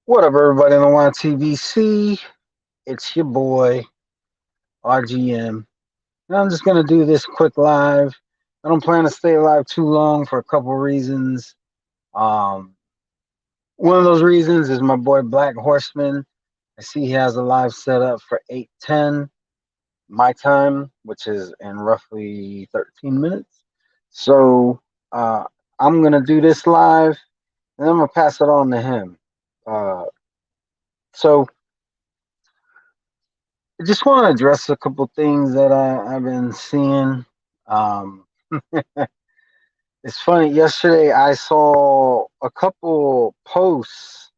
What up, everybody in the YTBC? It's your boy, RGM. And I'm just going to do this quick live. I don't plan to stay live too long for a couple reasons. Um, One of those reasons is my boy Black Horseman. I see he has a live set up for 8:10 my time, which is in roughly 13 minutes. So uh, I'm going to do this live and I'm going to pass it on to him. Uh, so I just want to address a couple things that I've been seeing. Um, it's funny. Yesterday, I saw a couple posts.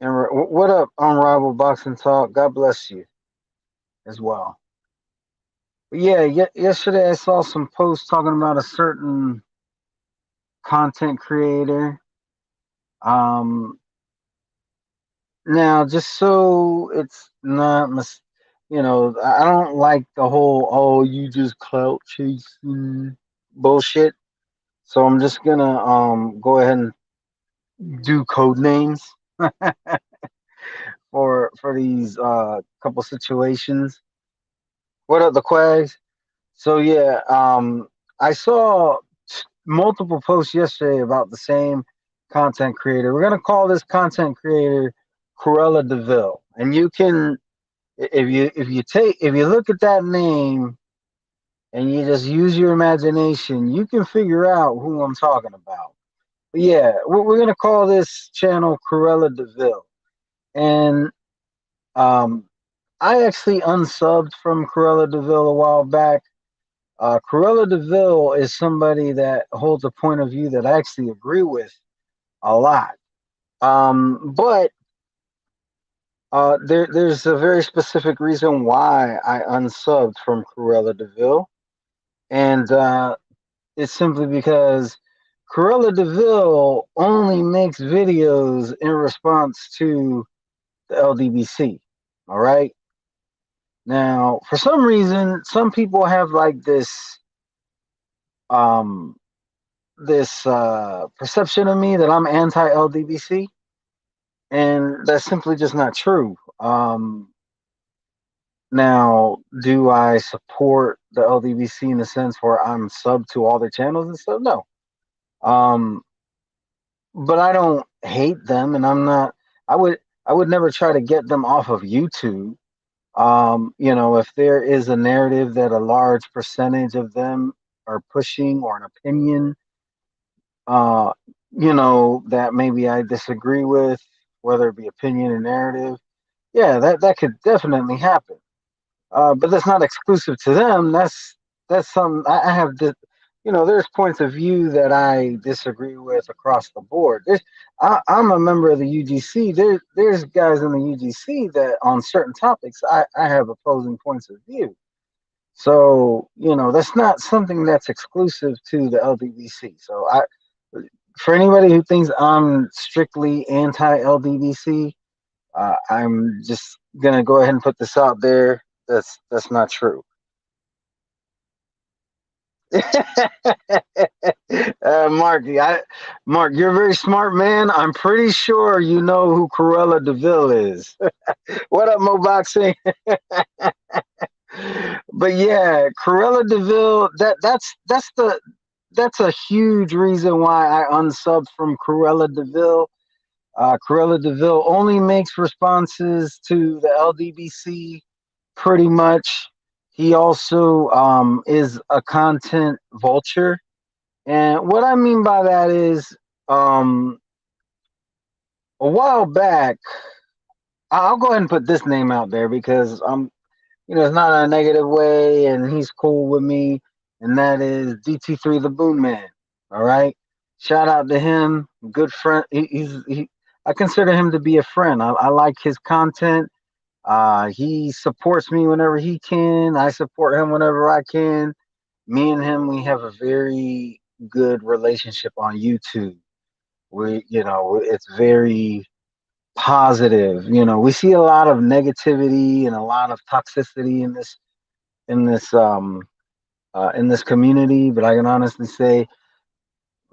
And what up, Unrivaled Boxing Talk? God bless you as well. But yeah, yesterday I saw some posts talking about a certain content creator. Um, Now, just so it's not, I don't like the whole "oh, you just clout chasing" bullshit. So I'm just gonna go ahead and do code names for these couple situations. What up, the Quags? So yeah, I saw multiple posts yesterday about the same content creator. We're gonna call this content creator Cruella de Vil, and you can if you look at that name and you just use your imagination, you can figure out who I'm talking about. But yeah, we're gonna call this channel Cruella de Vil, and um, I actually unsubbed from Cruella de Vil a while back. Cruella de Vil is somebody that holds a point of view that I actually agree with a lot. But there's a very specific reason why I unsubbed from Cruella de Vil, and it's simply because Cruella de Vil only makes videos in response to the LDBC. All right. Now, for some reason, some people have like um this perception of me that I'm anti LDBC, and that's simply just not true. Now, do I support the LDBC in the sense where I'm sub to all their channels and stuff? No. Um, but I don't hate them, and I'm not. I would I would never try to get them off of YouTube. If there is a narrative that a large percentage of them are pushing or an opinion, uh, that maybe I disagree with, whether it be opinion or narrative, yeah, that could definitely happen. But that's not exclusive to them. That's some I have the, there's points of view that I disagree with across the board. I'm a member of the UGC. There's guys in the UGC that on certain topics I have opposing points of view. So that's not something that's exclusive to the LDBC. So for anybody who thinks I'm strictly anti-LDBC, I'm just gonna go ahead and put this out there. That's not true. Mark, you're a very smart man. I'm pretty sure you know who Cruella de Vil is. What up, Mo Boxing? But yeah, Cruella de Vil. That's a huge reason why I unsubbed from Cruella de Vil. Cruella de Vil only makes responses to the LDBC pretty much. He also is a content vulture. And what I mean by that is a while back, I'll go ahead and put this name out there because it's not in a negative way and he's cool with me. And that is DT3 the Boon Man. All right. Shout out to him. Good friend. I consider him to be a friend. I like his content. He supports me whenever he can. I support him whenever I can. Me and him, we have a very good relationship on YouTube. It's very positive. We see a lot of negativity and a lot of toxicity in this in this community, but I can honestly say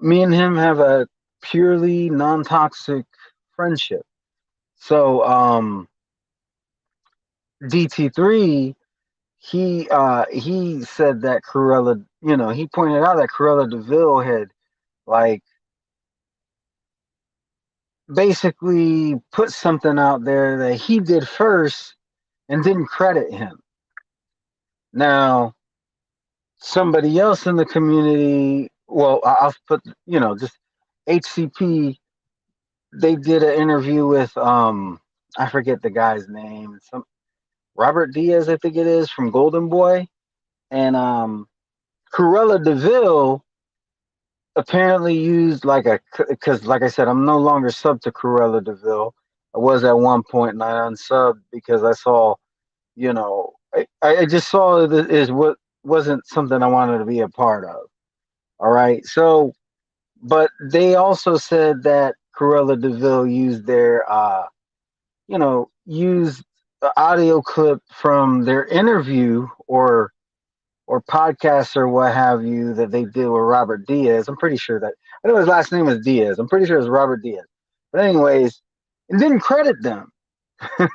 me and him have a purely non-toxic friendship. So DT3, he said that Cruella, he pointed out that Cruella de Vil had like basically put something out there that he did first and didn't credit him. Now, somebody else in the community, well, I'll put, just HCP, they did an interview with, I forget the guy's name, some Robert Diaz, I think it is, from Golden Boy. And Cruella de Vil apparently used like because like I said, I'm no longer sub to Cruella de Vil. I was at one point and I unsubbed because I saw, I just saw it is what wasn't something I wanted to be a part of. All right. So, but they also said that Cruella de Vil used their, used the audio clip from their interview or podcasts or what have you that they did with Robert Diaz. I'm pretty sure that I know his last name is Diaz. I'm pretty sure it's Robert Diaz. But anyways, it didn't credit them,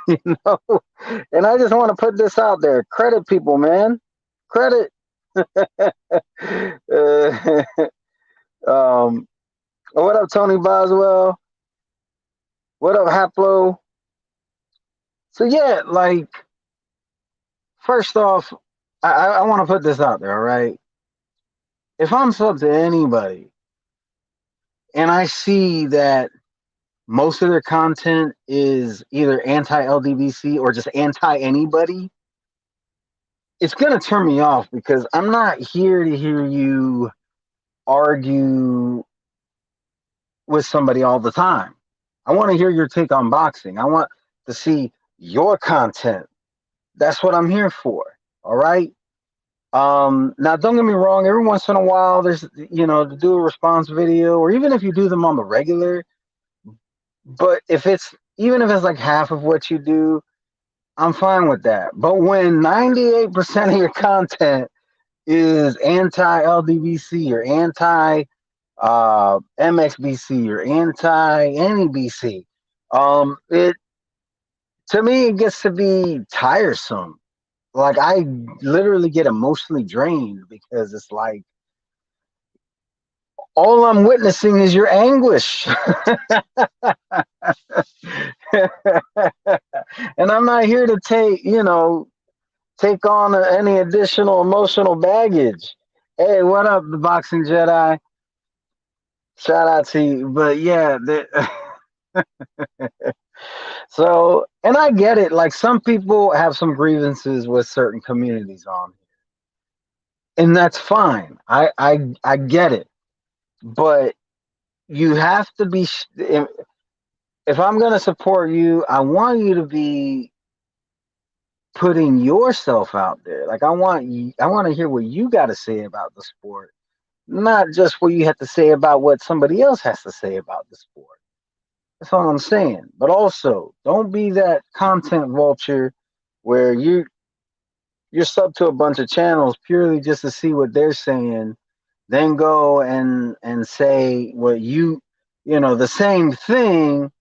you know. And I just want to put this out there: credit people, man. Credit. uh, um, what up, Tony Boswell? What up, Haplo? So yeah, like first off, I want to put this out there. All right, if I'm sub to anybody and I see that most of their content is either anti LDBC or just anti anybody, it's going to turn me off because I'm not here to hear you argue with somebody all the time. I want to hear your take on boxing. I want to see your content. That's what I'm here for. All right. Now, don't get me wrong. Every once in a while, there's, to do a response video, or even if you do them on the regular, but even if it's like half of what you do, I'm fine with that. But when 98% of your content is anti LDBC or anti MXBC or anti any BC, it to me it gets to be tiresome. Like I literally get emotionally drained because it's like all I'm witnessing is your anguish. And I'm not here to take on any additional emotional baggage. Hey, what up, the Boxing Jedi? Shout out to you. But yeah, so and I get it. Like some people have some grievances with certain communities on here, and that's fine. I get it. But you have to be. If I'm gonna support you, I want you to be putting yourself out there. Like I want to hear what you got to say about the sport, not just what you have to say about what somebody else has to say about the sport. That's all I'm saying. But also, don't be that content vulture where you're sub to a bunch of channels purely just to see what they're saying, then go and say what the same thing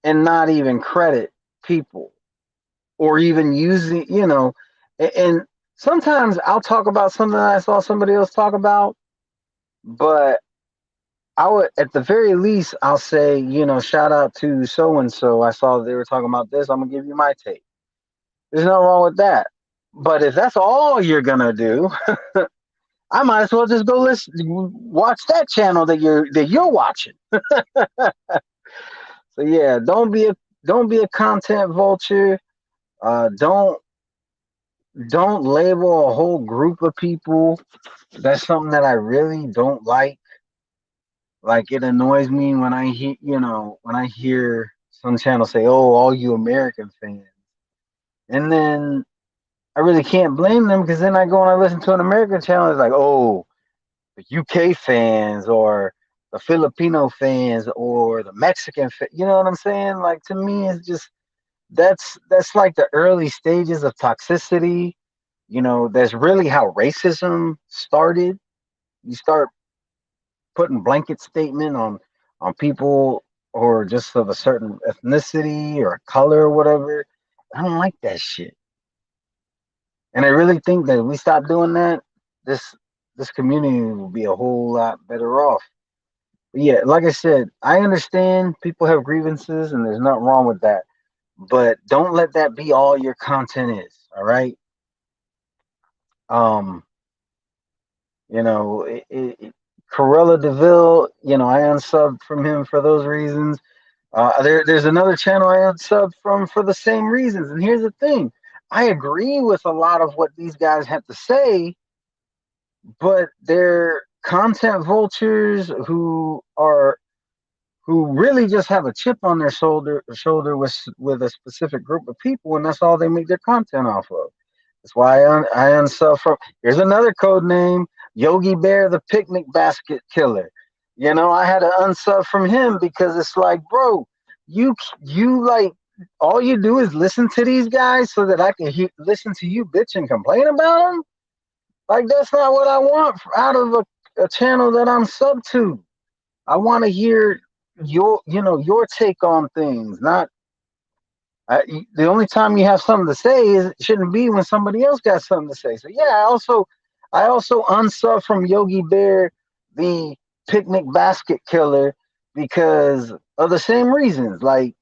and not even credit people or even using, and sometimes I'll talk about something I saw somebody else talk about, but I would, at the very least, I'll say, shout out to so and so. I saw they were talking about this. I'm gonna give you my take. There's nothing wrong with that. But if that's all you're gonna do, I might as well just go watch that channel that you're watching. So yeah, don't be a content vulture. Don't label a whole group of people. That's something that I really don't like. Like it annoys me when I hear some channels say, "Oh, all you American fans," and then I really can't blame them because then I go and I listen to an American channel. It's like, "Oh, the UK fans or the Filipino fans or the Mexican You know what I'm saying? Like to me, it's just that's like the early stages of toxicity. That's really how racism started. You start putting blanket statement on people or just of a certain ethnicity or color or whatever. I don't like that shit. And I really think that if we stop doing that, this this community will be a whole lot better off. But yeah, like I said, I understand people have grievances and there's nothing wrong with that. But don't let that be all your content is. All right. Um, Cruella de Vil, I unsubbed from him for those reasons. There's another channel I unsubbed from for the same reasons. And here's the thing: I agree with a lot of what these guys have to say, but they're content vultures who really just have a chip on their shoulder with a specific group of people, and that's all they make their content off of. That's why I unsub from. Here's another code name: Yogi Bear, the picnic basket killer. I had to unsub from him because it's like, bro, you like all you do is listen to these guys so that I can listen to you bitch and complain about them. Like that's not what I want out of a channel that I'm sub to. I want to hear your take on things. Not the only time you have something to say is it shouldn't be when somebody else got something to say. So yeah, I also unsub from Yogi Bear, the picnic basket killer, because of the same reasons. Like,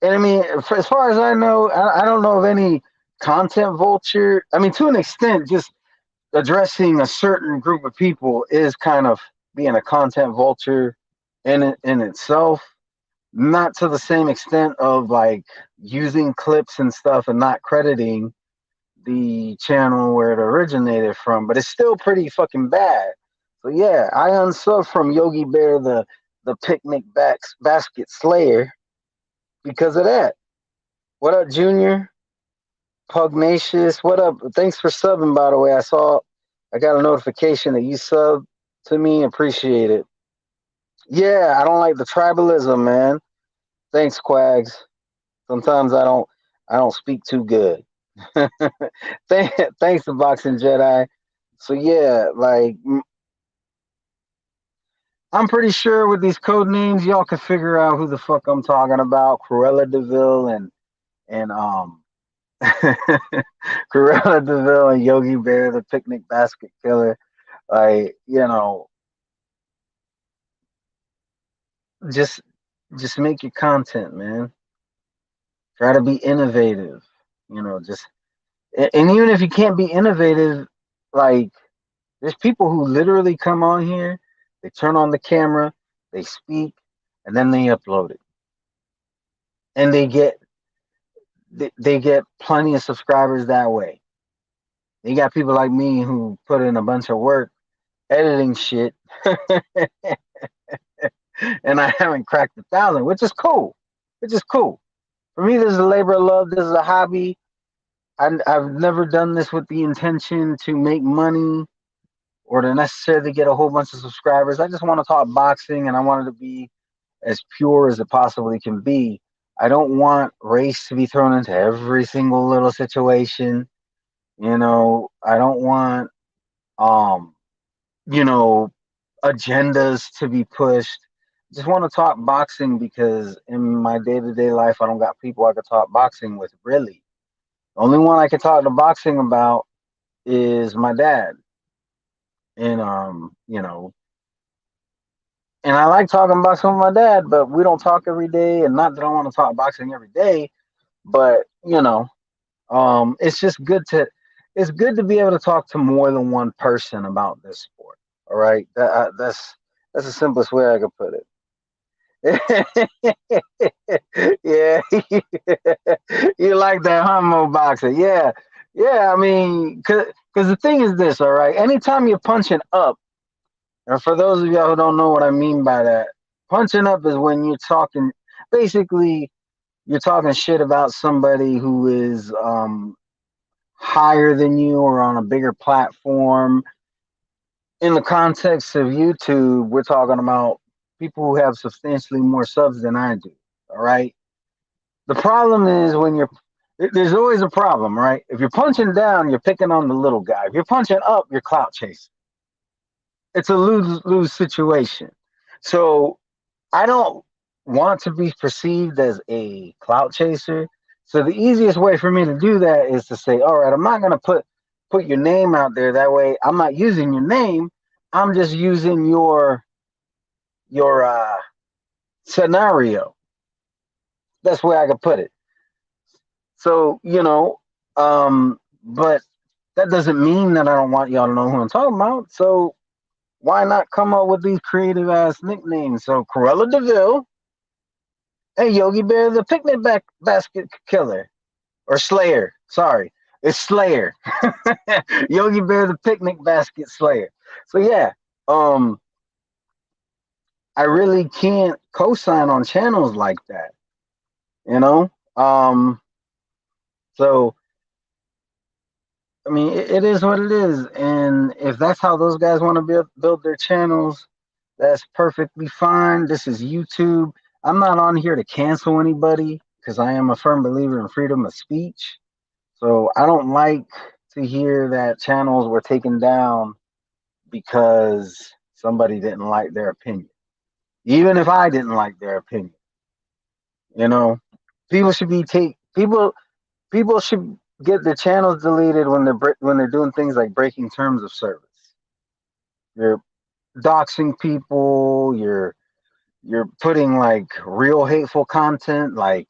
and I mean, as far as I know, I don't know of any content vulture. I mean, to an extent, just addressing a certain group of people is kind of being a content vulture in itself, not to the same extent of like using clips and stuff and not crediting the channel where it originated from, but it's still pretty fucking bad. So yeah, I unsub from Yogi Bear, the picnic basket slayer, because of that. What up, Junior? Pugnacious, what up? Thanks for subbing, by the way. I got a notification that you subbed to me. Appreciate it. Yeah, I don't like the tribalism, man. Thanks, Quags. Sometimes I don't speak too good. Thanks to Boxing Jedi. So yeah, like I'm pretty sure with these code names, y'all can figure out who the fuck I'm talking about. Cruella de Vil and Cruella de Vil and Yogi Bear, the picnic basket killer. Like, just just make your content, man. Try to be innovative. Just and even if you can't be innovative, like there's people who literally come on here, they turn on the camera, they speak, and then they upload it, and they get plenty of subscribers that way. You got people like me who put in a bunch of work editing shit, and I haven't cracked 1,000, which is cool. Which is cool. For me, this is a labor of love. This is a hobby. I've never done this with the intention to make money or to necessarily get a whole bunch of subscribers. I just want to talk boxing, and I want it to be as pure as it possibly can be. I don't want race to be thrown into every single little situation. I don't want um, you know, agendas to be pushed. Just want to talk boxing because in my day-to-day life, I don't got people I could talk boxing with, really. The only one I can talk to boxing about is my dad. And and I like talking boxing with my dad, but we don't talk every day. And not that I want to talk boxing every day, but it's just good to be able to talk to more than one person about this sport. All right, that's the simplest way I could put it. Yeah, you like that homo boxer? Yeah, yeah. I mean, cause the thing is this, all right. Anytime you're punching up, and for those of y'all who don't know what I mean by that, punching up is when you're talking. Basically, you're talking shit about somebody who is higher than you or on a bigger platform. In the context of YouTube, we're talking about people who have substantially more subs than I do. All right. The problem is when there's always a problem, right? If you're punching down, you're picking on the little guy. If you're punching up, you're clout chasing. It's a lose-lose situation. So I don't want to be perceived as a clout chaser. So the easiest way for me to do that is to say, all right, I'm not gonna put your name out there. That way I'm not using your name. I'm just using your scenario. That's where I could put it. So, but that doesn't mean that I don't want y'all to know who I'm talking about. So why not come up with these creative ass nicknames? So Cruella de Vil and Yogi Bear the picnic basket killer or Slayer. Sorry, it's Slayer. Yogi Bear the picnic basket slayer. So yeah, um, I really can't co-sign on channels like that. You know, um, so I mean, it is what it is, and if that's how those guys want to build their channels, that's perfectly fine. This is YouTube. I'm not on here to cancel anybody because I am a firm believer in freedom of speech. So I don't like to hear that channels were taken down because somebody didn't like their opinion, even if I didn't like their opinion. You know, people should be take people should get their channels deleted when they're doing things like breaking terms of service. You're doxing people. You're putting like real hateful content, like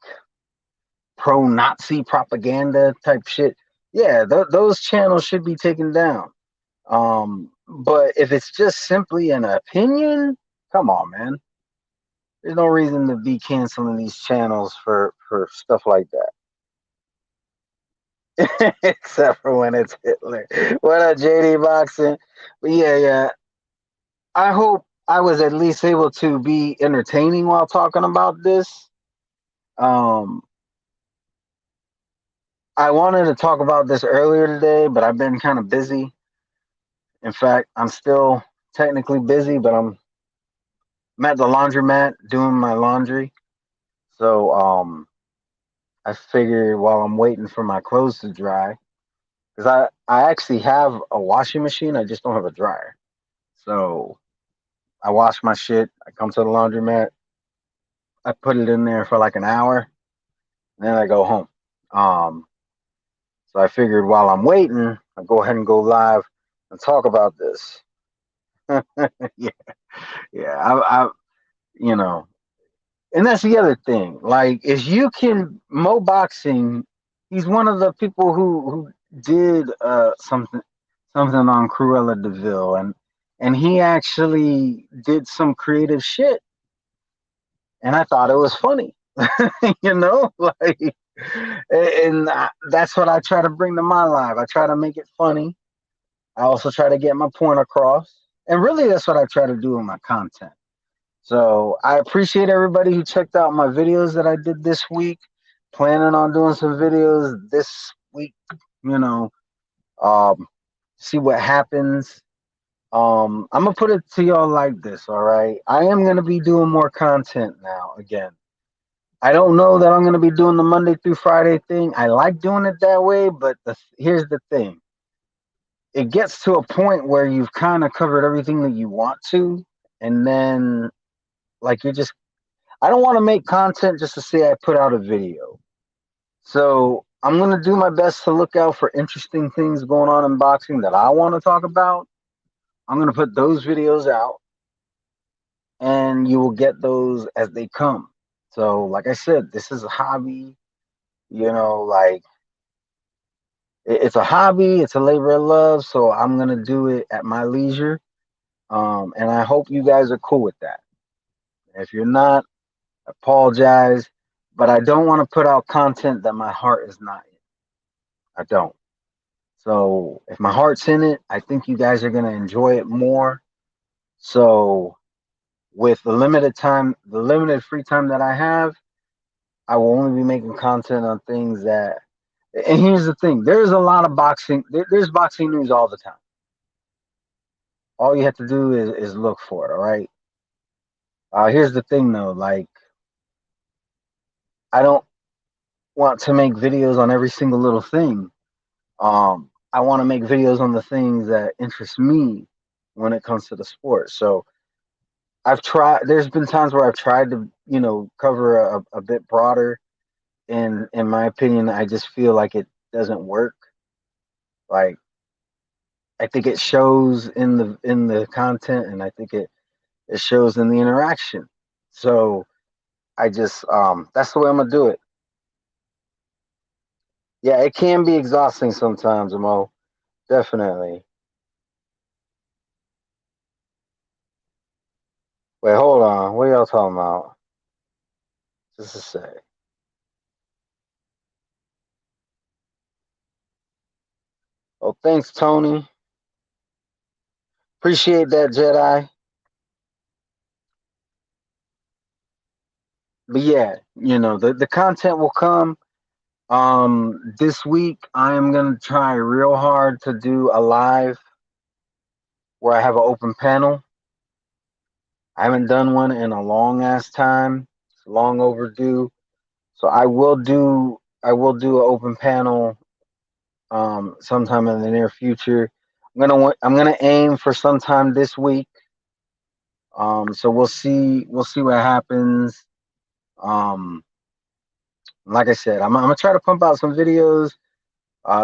pro-Nazi propaganda type shit. Yeah, those channels should be taken down. But if it's just simply an opinion, come on, man. There's no reason to be canceling these channels for stuff like that. Except for when it's Hitler. What up, JD Boxing? But yeah. I hope I was at least able to be entertaining while talking about this. Um, I wanted to talk about this earlier today, but I've been kind of busy. In fact, I'm still technically busy, but I'm at the laundromat doing my laundry. So I figured while I'm waiting for my clothes to dry, because I actually have a washing machine, I just don't have a dryer. So I wash my shit. I come to the laundromat. I put it in there for like an hour, and then I go home. Um, so I figured while I'm waiting, I'll go ahead and go live and talk about this. Yeah, yeah. You know, and that's the other thing. Like, if you can Mo Boxing, he's one of the people who did something on Cruella de Vil, and he actually did some creative shit, and I thought it was funny. Like, and that's what I try to bring to my life. I try to make it funny. I also try to get my point across, and really, that's what I try to do in my content. So I appreciate everybody who checked out my videos that I did this week. Planning on doing some videos this week, you know, um, see what happens. I'm gonna put it to y'all like this, all right? I am gonna be doing more content now again. I don't know that I'm gonna be doing the Monday through Friday thing. I like doing it that way, but here's the thing. It gets to a point where you've kind of covered everything that you want to, and then like you're just I don't want to make content just to say I put out a video. So I'm going to do my best to look out for interesting things going on in boxing that I want to talk about. I'm going to put those videos out and you will get those as they come. So, like I said, this is a hobby, like it's a hobby, it's a labor of love. So I'm going to do it at my leisure. And I hope you guys are cool with that. If you're not, apologize, but I don't want to put out content that my heart is not in. I don't. So if my heart's in it, I think you guys are going to enjoy it more. So with the limited free time that I have, I will only be making content on things that. And here's the thing: there's a lot of boxing. There's boxing news all the time. All you have to do is look for it. All right. Here's the thing, though. Like, I don't want to make videos on every single little thing. I want to make videos on the things that interest me when it comes to the sport. So I've tried. There's been times where I've tried to, cover a bit broader, and in my opinion, I just feel like it doesn't work. Like I think it shows in the content, and I think it shows in the interaction. So I just that's the way I'm gonna do it. Yeah, it can be exhausting sometimes, Mo. Definitely. Wait, hold on. What y'all talking about? Just a sec. Oh, thanks, Tony. Appreciate that, Jedi. But yeah, the content will come. This week I am gonna try real hard to do a live where I have an open panel. I haven't done one in a long ass time. It's long overdue. So I will do an open panel sometime in the near future. I'm gonna aim for sometime this week. So we'll see what happens. Um, like I said, I'm gonna try to pump out some videos.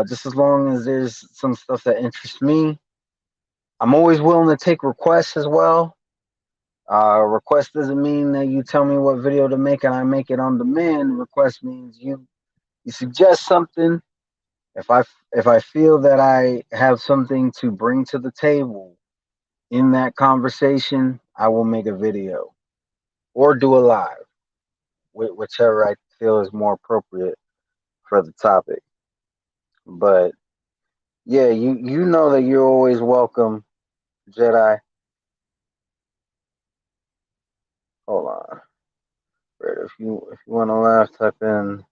Just as long as there's some stuff that interests me. I'm always willing to take requests as well. Request doesn't mean that you tell me what video to make and I make it on demand. Request means you suggest something. If I feel that I have something to bring to the table in that conversation, I will make a video or do a live, whichever I feel is more appropriate for the topic. But yeah, you know that you're always welcome, Jedi. Hold on. Right, if you want to laugh, type in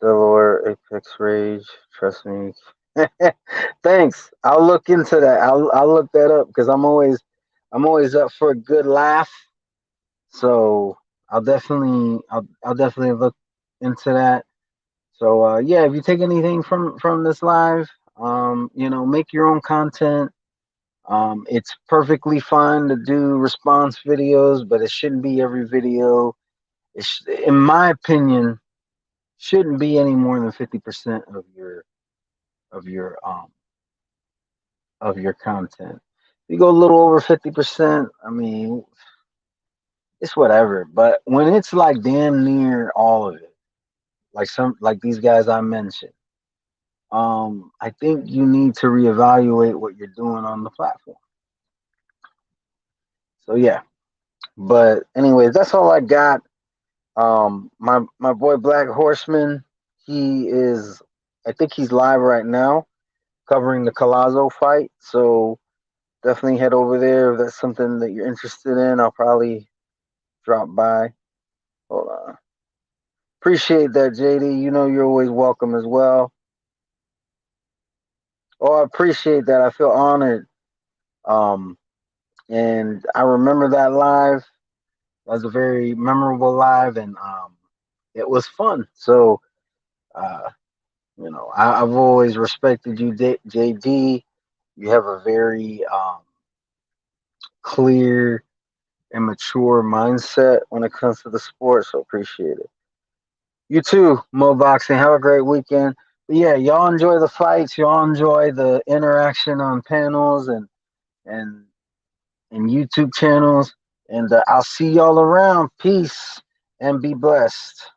Delaware Apex Rage. Trust me. Thanks. I'll look into that. I'll look that up because I'm always up for a good laugh. So I'll definitely look into that. So yeah, if you take anything from this live, make your own content. It's perfectly fine to do response videos, but it shouldn't be every video. In my opinion, shouldn't be any more than 50% of your um of your content. If you go a little over 50%, I mean, it's whatever. But when it's like damn near all of it, like these guys I mentioned, I think you need to reevaluate what you're doing on the platform. So yeah. But anyways, that's all I got. My boy Black Horseman, he is I think he's live right now covering the Colazo fight. So definitely head over there if that's something that you're interested in. I'll probably drop by. Hold on. Appreciate that, JD. You know you're always welcome as well. Oh, I appreciate that. I feel honored. Um, and I remember that live. That was a very memorable live, and it was fun. So, uh, I've always respected you, JD. You have a very clear and mature mindset when it comes to the sport. So appreciate it. You too, Mo Boxing. Have a great weekend. But yeah, y'all enjoy the fights. Y'all enjoy the interaction on panels and and YouTube channels. And I'll see y'all around. Peace and be blessed.